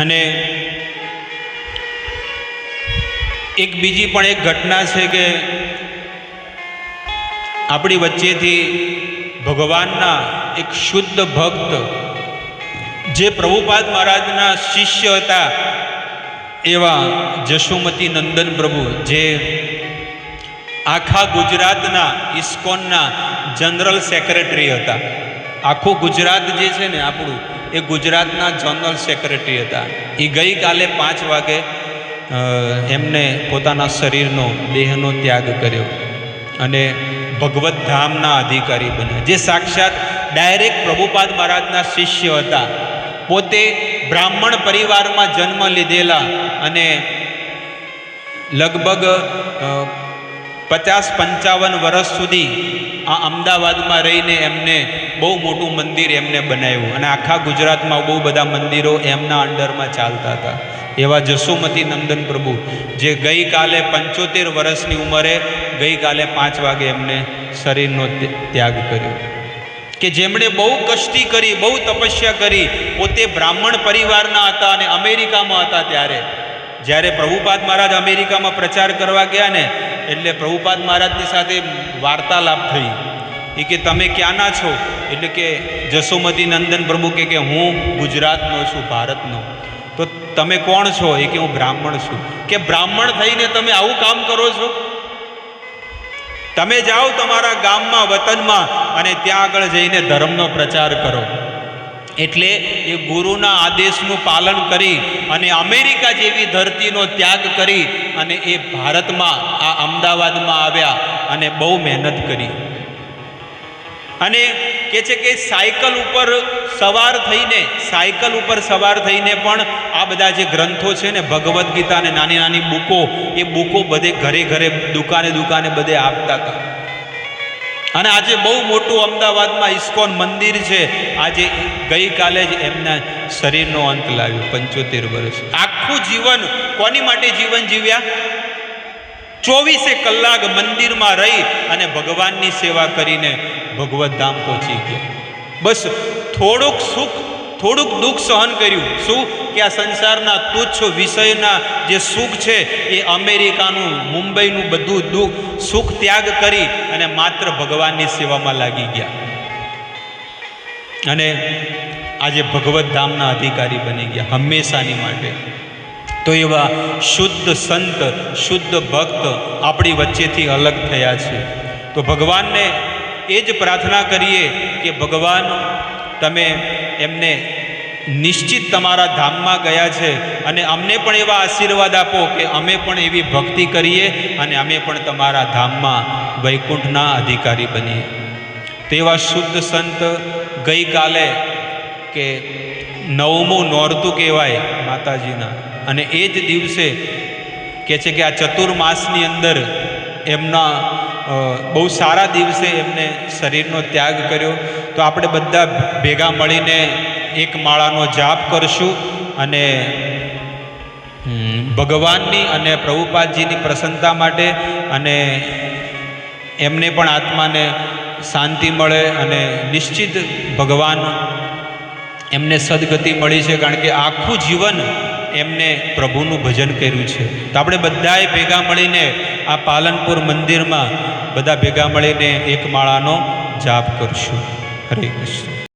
અને એક બીજી પણ એક ઘટના છે કે આપણી વચ્ચેથી ભગવાનના એક શુદ્ધ ભક્ત જે પ્રભુપાદ મહારાજના શિષ્ય હતા એવા જશોમતી નંદન પ્રભુ, જે આખા ગુજરાતના ઇસ્કોનના જનરલ સેક્રેટરી હતા. આખું ગુજરાત જે છે ને આપણું, એ ગુજરાતના જનરલ સેક્રેટરી હતા. એ ગઈકાલે 5 વાગે એમને પોતાના શરીરનો, દેહનો ત્યાગ કર્યો અને ભગવત ધામના અધિકારી બન્યા. જે સાક્ષાત ડાયરેક્ટ પ્રભુપાદ મહારાજના શિષ્ય હતા, પોતે બ્રાહ્મણ પરિવારમાં જન્મ લીધેલા અને લગભગ 50-55 વર્ષ સુધી આ અમદાવાદમાં રહીને એમને બહુ મોટું મંદિર એમને બનાવ્યું અને આખા ગુજરાતમાં બહુ બધા મંદિરો એમના અંડરમાં ચાલતા હતા. એવા જશોમતી નંદન પ્રભુ, જે ગઈકાલે 75 વર્ષની ઉંમરે ગઈકાલે 5 વાગે એમને શરીરનો ત્યાગ કર્યો. કે જેમણે બહુ કષ્ટી કરી, બહુ તપસ્યા કરી, પોતે બ્રાહ્મણ પરિવારના હતા અને અમેરિકામાં હતા. ત્યારે જ્યારે પ્રભુપાદ મહારાજ અમેરિકામાં પ્રચાર કરવા ગયા ને, એટલે પ્રભુપાદ મહારાજની સાથે વાર્તાલાપ થઈ. એ કે તમે ક્યાંના છો? એટલે કે જશોમતી નંદન પ્રભુ કે હું ગુજરાતનો છું, ભારતનો. તો તમે કોણ છો? એ કે હું બ્રાહ્મણ છું. કે બ્રાહ્મણ થઈને તમે આવું કામ કરો છો? તમે જાઓ તમારા ગામમાં, વતનમાં, અને ત્યાં આગળ જઈને ધર્મનો પ્રચાર કરો. એટલે એ ગુરુના આદેશનું પાલન કરી અને અમેરિકા જેવી ધરતીનો ત્યાગ કરી અને એ ભારતમાં, આ અમદાવાદમાં આવ્યા અને બહુ મહેનત કરી. અને કે છે કે સાયકલ ઉપર સવાર થઈને પણ આ બધા જે ગ્રંથો છે ને, ભગવદ્ ગીતા અને નાની નાની બુકો, એ બુકો બધે ઘરે ઘરે, દુકાને બધે આપતા હતા. અને આજે બહુ મોટું અમદાવાદમાં ઇસ્કોન મંદિર છે. આજે ગઈકાલે જ એમના શરીરનો અંત લાવ્યો, 75 વર્ષ. આખું જીવન કોની માટે જીવન જીવ્યા? 24 કલાક મંદિરમાં રહી અને ભગવાનની સેવા કરીને ભગવત ધામ પહોંચી ગયા. બસ થોડુંક સુખ, થોડુંક દુઃખ સહન કર્યું. શું? કે આ સંસારના તુચ્છ વિષયના જે સુખ છે, એ અમેરિકાનું, મુંબઈનું બધું દુઃખ, સુખ ત્યાગ કરી અને માત્ર ભગવાનની સેવામાં લાગી ગયા અને આજે ભગવત ધામના અધિકારી બની ગયા હંમેશાની માટે. તો એવા શુદ્ધ સંત, શુદ્ધ ભક્ત આપણી વચ્ચેથી અલગ થયા છે. તો ભગવાનને એ જ પ્રાર્થના કરીએ કે ભગવાન, તમે એમને નિશ્ચિત તમારા ધામમાં ગયા છે અને અમને પણ એવા આશીર્વાદ આપો કે અમે પણ એવી ભક્તિ કરીએ અને અમે પણ તમારા ધામમાં, વૈકુંઠના અધિકારી બનીએ. તેવા શુદ્ધ સંત ગઈકાલે કે 9મું નોરતું કહેવાય માતાજીના, અને એ જ દિવસે કે છે કે આ ચતુર્માસની અંદર એમના બહુ સારા દિવસે એમને શરીરનો ત્યાગ કર્યો. તો આપણે બધા ભેગા મળીને એક માળાનો જાપ કરશું અને ભગવાનની અને પ્રભુપાદજીની પ્રસન્નતા માટે, અને એમને પણ આત્માને શાંતિ મળે અને નિશ્ચિત ભગવાન એમને સદગતિ મળી છે. કારણ કે આખું જીવન એમને પ્રભુનું ભજન કર્યું છે. તો આપણે બધાએ ભેગા મળીને આ પાલનપુર મંદિરમાં બધા ભેગા મળીને એક માળાનો જાપ કરશું. હરે કૃષ્ણ.